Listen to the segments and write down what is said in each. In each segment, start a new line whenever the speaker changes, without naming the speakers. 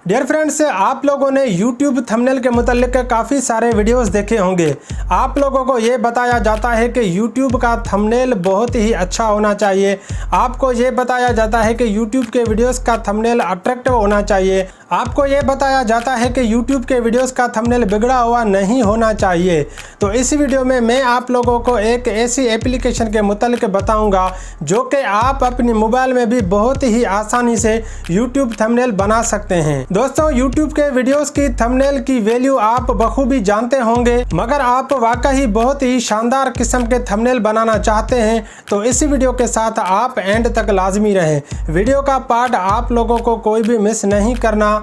Dear friends, आप लोगों ने YouTube थंबनेल के मुतालिक काफ़ी सारे वीडियोस देखे होंगे। आप लोगों को ये बताया जाता है कि YouTube का थंबनेल बहुत ही अच्छा होना चाहिए। आपको ये बताया जाता है कि YouTube के वीडियोस का थंबनेल अट्रैक्टिव होना चाहिए। आपको ये बताया जाता है कि YouTube के वीडियोस का थंबनेल बिगड़ा हुआ नहीं होना चाहिए। तो इस वीडियो में मैं आप लोगों को एक ऐसी एप्लीकेशन के मुतालिक बताऊंगा जो कि आप अपने मोबाइल में भी बहुत ही आसानी से YouTube थंबनेल बना सकते हैं। दोस्तों, YouTube के वीडियोस की थंबनेल की वैल्यू आप बखूबी जानते होंगे, मगर आप वाकई बहुत ही शानदार किस्म के थंबनेल बनाना चाहते हैं तो इस वीडियो के साथ आप एंड तक लाजमी रहें। वीडियो का पार्ट आप लोगों को कोई भी मिस नहीं करना।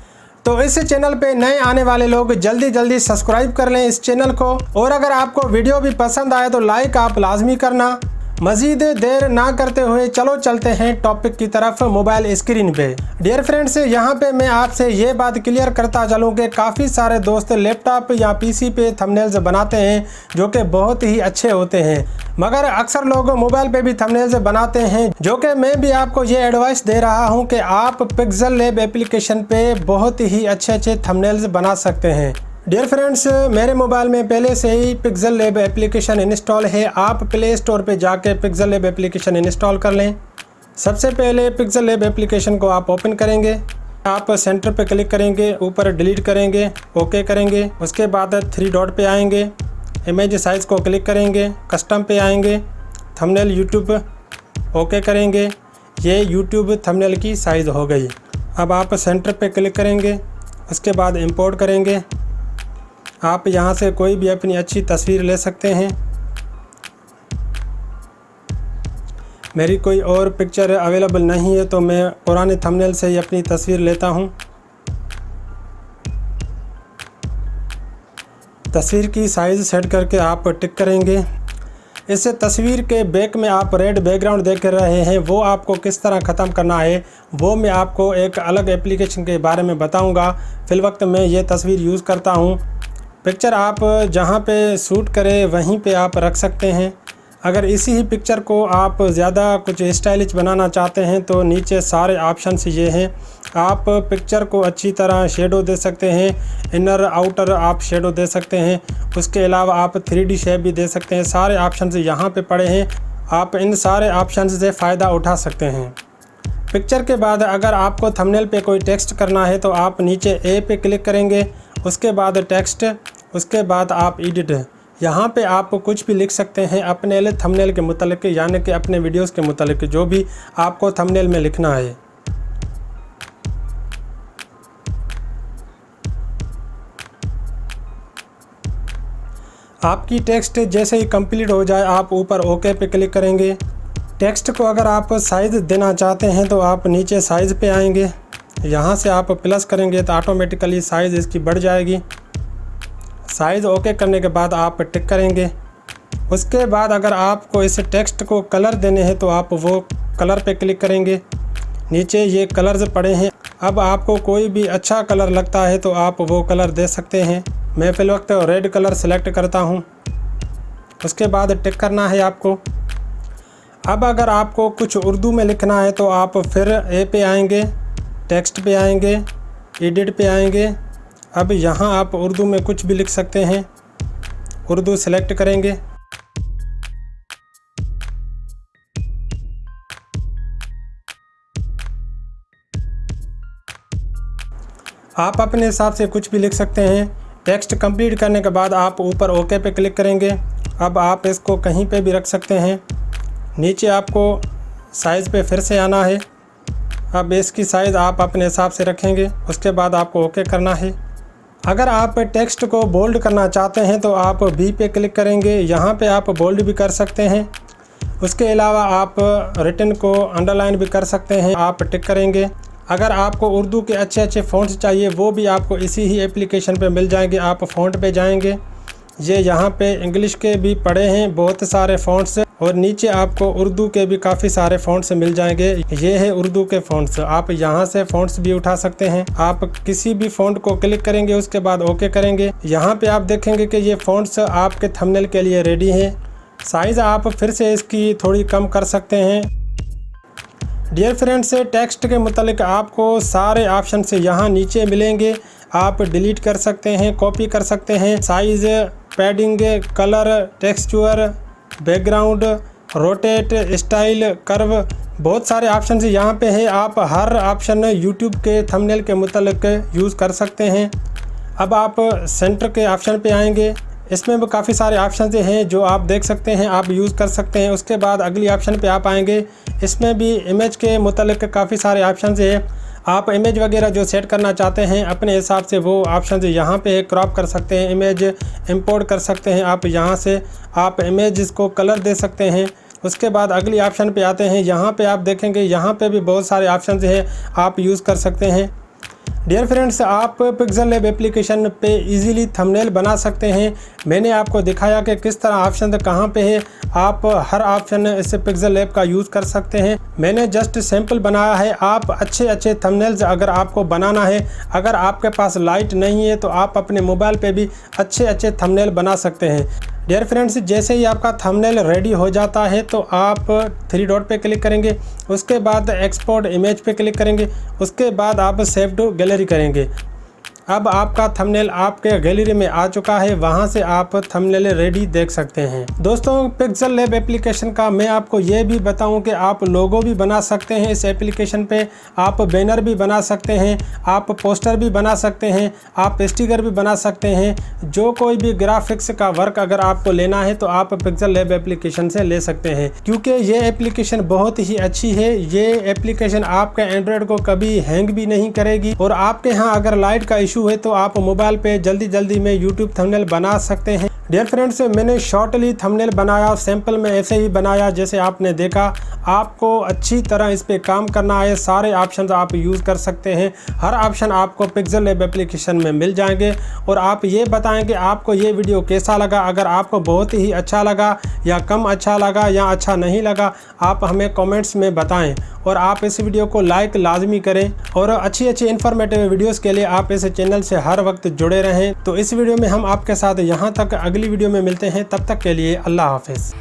तो इस चैनल पे नए आने वाले लोग जल्दी सब्सक्राइब कर लें इस चैनल को, और अगर आपको वीडियो भी पसंद आए तो लाइक आप लाजमी करना। मजीद देर ना करते हुए चलो चलते हैं टॉपिक की तरफ मोबाइल स्क्रीन पे। डियर फ्रेंड्स, यहाँ पे मैं आपसे ये बात क्लियर करता चलूँ कि काफ़ी सारे दोस्त लैपटॉप या पीसी पे थंबनेल्स बनाते हैं जो कि बहुत ही अच्छे होते हैं, मगर अक्सर लोग मोबाइल पे भी थंबनेल्स बनाते हैं, जो कि मैं भी आपको ये एडवाइस दे रहा हूँ कि आप पिक्सेल लैब एप्लीकेशन पे बहुत ही अच्छे थंबनेल्स बना सकते हैं। डियर फ्रेंड्स, मेरे मोबाइल में पहले से ही पिक्सेल लैब एप्लीकेशन इंस्टॉल है। आप प्ले स्टोर पे जाके पिक्सेल लैब एप्लीकेशन इंस्टॉल कर लें। सबसे पहले पिक्सेल लैब एप्लीकेशन को आप ओपन करेंगे। आप सेंटर पे क्लिक करेंगे, ऊपर डिलीट करेंगे, ओके करेंगे। उसके बाद 3 डॉट पे आएंगे, इमेज साइज़ को क्लिक करेंगे, कस्टम पे आएंगे, थंबनेल यूट्यूब ओके करेंगे। ये यूट्यूब थंबनेल की साइज़ हो गई। अब आप सेंटर पे क्लिक करेंगे, उसके बाद इंपोर्ट करेंगे। आप यहाँ से कोई भी अपनी अच्छी तस्वीर ले सकते हैं। मेरी कोई और पिक्चर अवेलेबल नहीं है तो मैं पुराने थंबनेल से ही अपनी तस्वीर लेता हूँ। तस्वीर की साइज़ सेट करके आप टिक करेंगे। इस तस्वीर के बैक में आप रेड बैकग्राउंड देख रहे हैं, वो आपको किस तरह ख़त्म करना है वो मैं आपको एक अलग एप्लीकेशन के बारे में बताऊँगा। फ़िलवक्त मैं ये तस्वीर यूज़ करता हूँ। पिक्चर आप जहाँ पे शूट करें वहीं पे आप रख सकते हैं। अगर इसी ही पिक्चर को आप ज़्यादा कुछ स्टाइलिश बनाना चाहते हैं तो नीचे सारे ऑप्शंस ये हैं। आप पिक्चर को अच्छी तरह शेडो दे सकते हैं, इनर आउटर आप शेडो दे सकते हैं। उसके अलावा आप 3D शेप भी दे सकते हैं। सारे ऑप्शंस यहाँ पे पड़े हैं, आप इन सारे ऑप्शंस से फ़ायदा उठा सकते हैं। पिक्चर के बाद अगर आपको थंबनेल पे कोई टेक्स्ट करना है तो आप नीचे ए पे क्लिक करेंगे, उसके बाद टेक्स्ट, उसके बाद आप एडिट। यहाँ पे आप कुछ भी लिख सकते हैं अपने थंबनेल के मुतालिक, यानी कि अपने वीडियोस के मुतालिक जो भी आपको थंबनेल में लिखना है। आपकी टेक्स्ट जैसे ही कंप्लीट हो जाए आप ऊपर ओके पे क्लिक करेंगे। टेक्स्ट को अगर आप साइज़ देना चाहते हैं तो आप नीचे साइज़ पे आएंगे, यहाँ से आप प्लस करेंगे तो ऑटोमेटिकली साइज़ इसकी बढ़ जाएगी। साइज़ ओके करने के बाद आप टिक करेंगे। उसके बाद अगर आपको इस टेक्स्ट को कलर देने हैं तो आप वो कलर पे क्लिक करेंगे। नीचे ये कलर्स पड़े हैं, अब आपको कोई भी अच्छा कलर लगता है तो आप वो कलर दे सकते हैं। मैं फ़िलवक्त रेड कलर सेलेक्ट करता हूँ। उसके बाद टिक करना है आपको। अब अगर आपको कुछ उर्दू में लिखना है तो आप फिर ए पे आएंगे, टेक्स्ट पे आएंगे, एडिट पे आएंगे। अब यहाँ आप उर्दू में कुछ भी लिख सकते हैं, उर्दू सेलेक्ट करेंगे। आप अपने हिसाब से कुछ भी लिख सकते हैं। टेक्स्ट कंप्लीट करने के बाद आप ऊपर ओके पे क्लिक करेंगे। अब आप इसको कहीं पे भी रख सकते हैं। नीचे आपको साइज़ पे फिर से आना है। अब इसकी साइज़ आप अपने हिसाब से रखेंगे, उसके बाद आपको ओके करना है। अगर आप टेक्स्ट को बोल्ड करना चाहते हैं तो आप बी पे क्लिक करेंगे, यहाँ पे आप बोल्ड भी कर सकते हैं। उसके अलावा आप रिटन को अंडरलाइन भी कर सकते हैं, आप टिक करेंगे। अगर आपको उर्दू के अच्छे फ़ॉन्ट्स चाहिए वो भी आपको इसी ही एप्लीकेशन पे मिल जाएंगे। आप फ़ॉन्ट पे जाएंगे, ये यहाँ पे इंग्लिश के भी पड़े हैं बहुत सारे फ़ॉन्ट्स, और नीचे आपको उर्दू के भी काफ़ी सारे फ़ॉन्ट्स मिल जाएंगे। ये है उर्दू के फ़ॉन्ट्स, आप यहाँ से फ़ॉन्ट्स भी उठा सकते हैं। आप किसी भी फ़ॉन्ट को क्लिक करेंगे, उसके बाद ओके करेंगे। यहाँ पे आप देखेंगे कि ये फ़ॉन्ट्स आपके थंबनेल के लिए रेडी हैं। साइज़ आप फिर से इसकी थोड़ी कम कर सकते हैं। डियर फ्रेंड्स, टेक्स्ट के मुतालिक आपको सारे ऑप्शन से यहाँ नीचे मिलेंगे। आप डिलीट कर सकते हैं, कॉपी कर सकते हैं, size, padding, colour, texture, background, rotate, style, curve, बहुत सारे ऑप्शन यहाँ पे है। आप हर ऑप्शन यूट्यूब के थंबनेल के मुतालिक यूज़ कर सकते हैं। अब आप सेंटर के ऑप्शन पे आएंगे। इसमें भी काफ़ी सारे ऑप्शन हैं जो आप देख सकते हैं, आप यूज़ कर सकते हैं। उसके बाद अगली ऑप्शन पे आप आएंगे। इसमें भी इमेज के मुतालिक काफ़ी सारे ऑप्शन हैं। आप इमेज वगैरह जो सेट करना चाहते हैं अपने हिसाब से वो ऑप्शन यहाँ पे क्रॉप कर सकते हैं, इमेज इंपोर्ट कर सकते हैं। आप यहाँ से आप इमेज को कलर दे सकते हैं। उसके बाद अगली ऑप्शन पे आते हैं। यहाँ पे आप देखेंगे यहाँ पे भी बहुत सारे ऑप्शन हैं, आप यूज़ कर सकते हैं। डियर फ्रेंड्स, आप पिक्सेल लैब एप्लीकेशन पे इजीली थंबनेल बना सकते हैं। मैंने आपको दिखाया कि किस तरह ऑप्शन कहाँ पे है। आप हर ऑप्शन इस पिक्सेल लैब का यूज़ कर सकते हैं। मैंने जस्ट सैंपल बनाया है। आप अच्छे थंबनेल्स अगर आपको बनाना है, अगर आपके पास लाइट नहीं है तो आप अपने मोबाइल पे भी अच्छे थंबनेल बना सकते हैं। डियर फ्रेंड्स, जैसे ही आपका थंबनेल रेडी हो जाता है तो आप 3 डॉट पे क्लिक करेंगे। उसके बाद एक्सपोर्ट इमेज पे क्लिक करेंगे। उसके बाद आप सेव टू गैलरी करेंगे। अब आपका थंबनेल आपके गैलरी में आ चुका है, वहां से आप थंबनेल रेडी देख सकते हैं। दोस्तों, पिक्सेल लैब एप्लीकेशन का मैं आपको ये भी बताऊं कि आप लोगो भी बना सकते हैं इस एप्लीकेशन पे, आप बैनर भी बना सकते हैं, आप पोस्टर भी बना सकते हैं, आप स्टिकर भी बना सकते हैं। जो कोई भी ग्राफिक्स का वर्क अगर आपको लेना है तो आप पिक्सेल लैब एप्लीकेशन से ले सकते हैं, क्योंकि ये एप्लीकेशन बहुत ही अच्छी है। ये एप्लीकेशन आपके एंड्रॉयड को कभी हैंग भी नहीं करेगी। और आपके यहाँ अगर लाइट का है तो आप मोबाइल पे जल्दी में यूट्यूब थंबनेल बना सकते हैं। डियर फ्रेंड्स, मैंने शॉर्टली थंबनेल बनाया, सैंपल में ऐसे ही बनाया जैसे आपने देखा। आपको अच्छी तरह इस पे काम करना है। सारे ऑप्शन आप यूज़ कर सकते हैं। हर ऑप्शन आपको पिक्सेल लैब एप्लीकेशन में मिल जाएंगे। और आप ये बताएंगे आपको ये वीडियो कैसा लगा। अगर आपको बहुत ही अच्छा लगा या कम अच्छा लगा या अच्छा नहीं लगा, आप हमें कमेंट्स में बताएं। और आप इस वीडियो को लाइक लाजमी करें। और अच्छी इन्फॉर्मेटिव वीडियोस के लिए आप इस चैनल से हर वक्त जुड़े रहें। तो इस वीडियो में हम आपके साथ यहाँ तक, अगली वीडियो में मिलते हैं। तब तक के लिए अल्लाह हाफिज़।